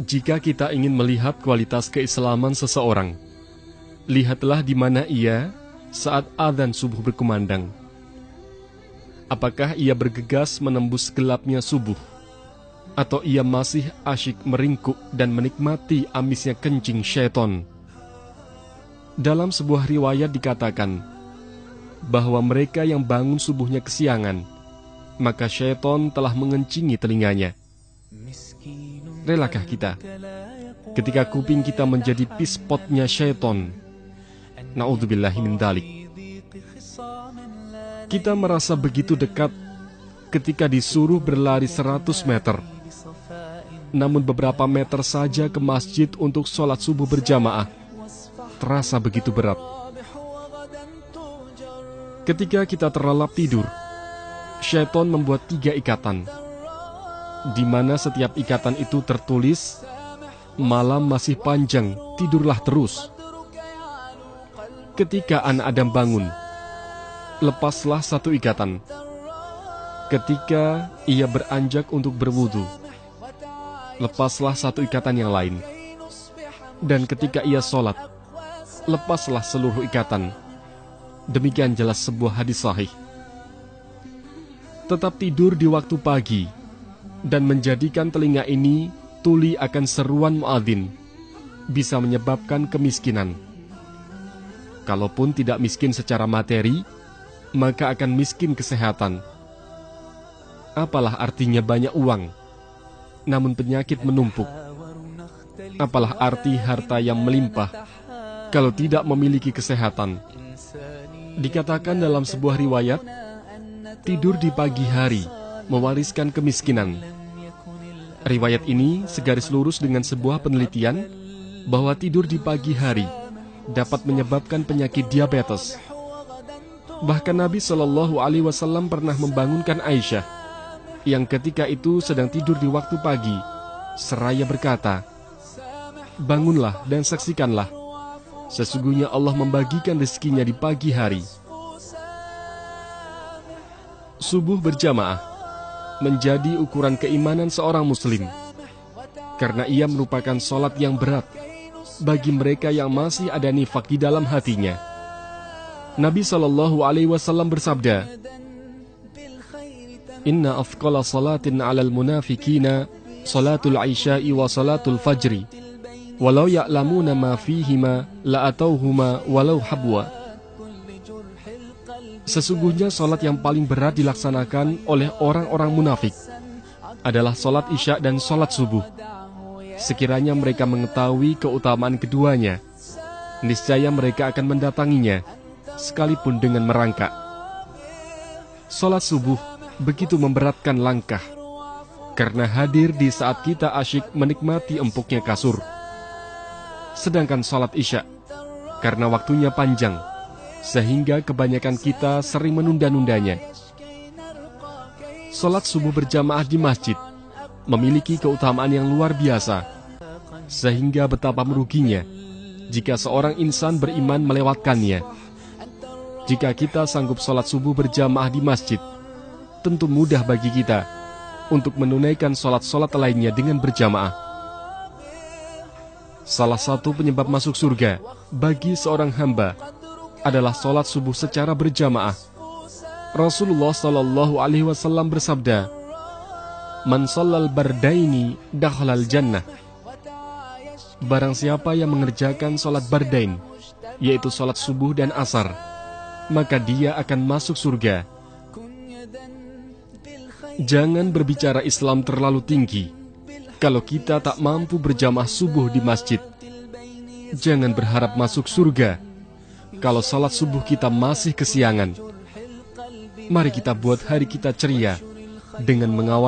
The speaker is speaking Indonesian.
Jika kita ingin melihat kualitas keislaman seseorang, lihatlah di mana ia saat adzan subuh berkumandang. Apakah ia bergegas menembus gelapnya subuh, atau ia masih asyik meringkuk dan menikmati amisnya kencing syaitan? Dalam sebuah riwayat dikatakan bahwa mereka yang bangun subuhnya kesiangan, maka syaitan telah mengencingi telinganya. Relakah kita ketika kuping kita menjadi pispotnya syaitan? Na'udzubillahi min dzalik. Kita merasa begitu dekat ketika disuruh berlari 100 meter. Namun beberapa meter saja ke masjid untuk sholat subuh berjamaah terasa begitu berat. Ketika kita terlelap tidur, syaitan membuat 3 ikatan, di mana setiap ikatan itu tertulis, malam masih panjang, tidurlah terus. Ketika anak Adam bangun, lepaslah 1 ikatan. Ketika ia beranjak untuk berwudu, lepaslah 1 ikatan yang lain. Dan ketika ia sholat, lepaslah seluruh ikatan. Demikian jelas sebuah hadis sahih. Tetap tidur di waktu pagi dan menjadikan telinga ini tuli akan seruan muadzin bisa menyebabkan kemiskinan. Kalaupun tidak miskin secara materi, maka akan miskin kesehatan. Apalah artinya banyak uang, namun penyakit menumpuk? Apalah arti harta yang melimpah kalau tidak memiliki kesehatan? Dikatakan dalam sebuah riwayat, tidur di pagi hari mewariskan kemiskinan. Riwayat ini segaris lurus dengan sebuah penelitian bahwa tidur di pagi hari dapat menyebabkan penyakit diabetes. Bahkan Nabi Shallallahu Alaihi Wasallam pernah membangunkan Aisyah yang ketika itu sedang tidur di waktu pagi, seraya berkata, "Bangunlah dan saksikanlah, sesungguhnya Allah membagikan rezekinya di pagi hari." Subuh berjamaah menjadi ukuran keimanan seorang muslim, karena ia merupakan sholat yang berat bagi mereka yang masih ada nifak di dalam hatinya. Nabi Shallallahu Alaihi Wasallam bersabda, "Inna afqala salatin 'alal munafikina salatul isya'i wa salatul fajri, walau ya'lamuna ma fihima la'atauhuma walau habwa." Sesungguhnya sholat yang paling berat dilaksanakan oleh orang-orang munafik adalah sholat isya dan sholat subuh. Sekiranya mereka mengetahui keutamaan keduanya, niscaya mereka akan mendatanginya, sekalipun dengan merangkak. Sholat subuh begitu memberatkan langkah, karena hadir di saat kita asyik menikmati empuknya kasur. Sedangkan sholat isya, karena waktunya panjang, sehingga kebanyakan kita sering menunda-nundanya. Sholat subuh berjamaah di masjid memiliki keutamaan yang luar biasa, sehingga betapa meruginya jika seorang insan beriman melewatkannya. Jika kita sanggup sholat subuh berjamaah di masjid, tentu mudah bagi kita untuk menunaikan sholat-sholat lainnya dengan berjamaah. Salah satu penyebab masuk surga bagi seorang hamba adalah sholat subuh secara berjamaah. Rasulullah Shallallahu Alaihi Wasallam bersabda, "Man shallal bardaini dakhalal jannah." Barang siapa yang mengerjakan sholat bardain, yaitu sholat subuh dan asar, maka dia akan masuk surga. Jangan berbicara Islam terlalu tinggi kalau kita tak mampu berjamaah subuh di masjid. Jangan berharap masuk surga kalau salat subuh kita masih kesiangan. Mari kita buat hari kita ceria dengan mengawal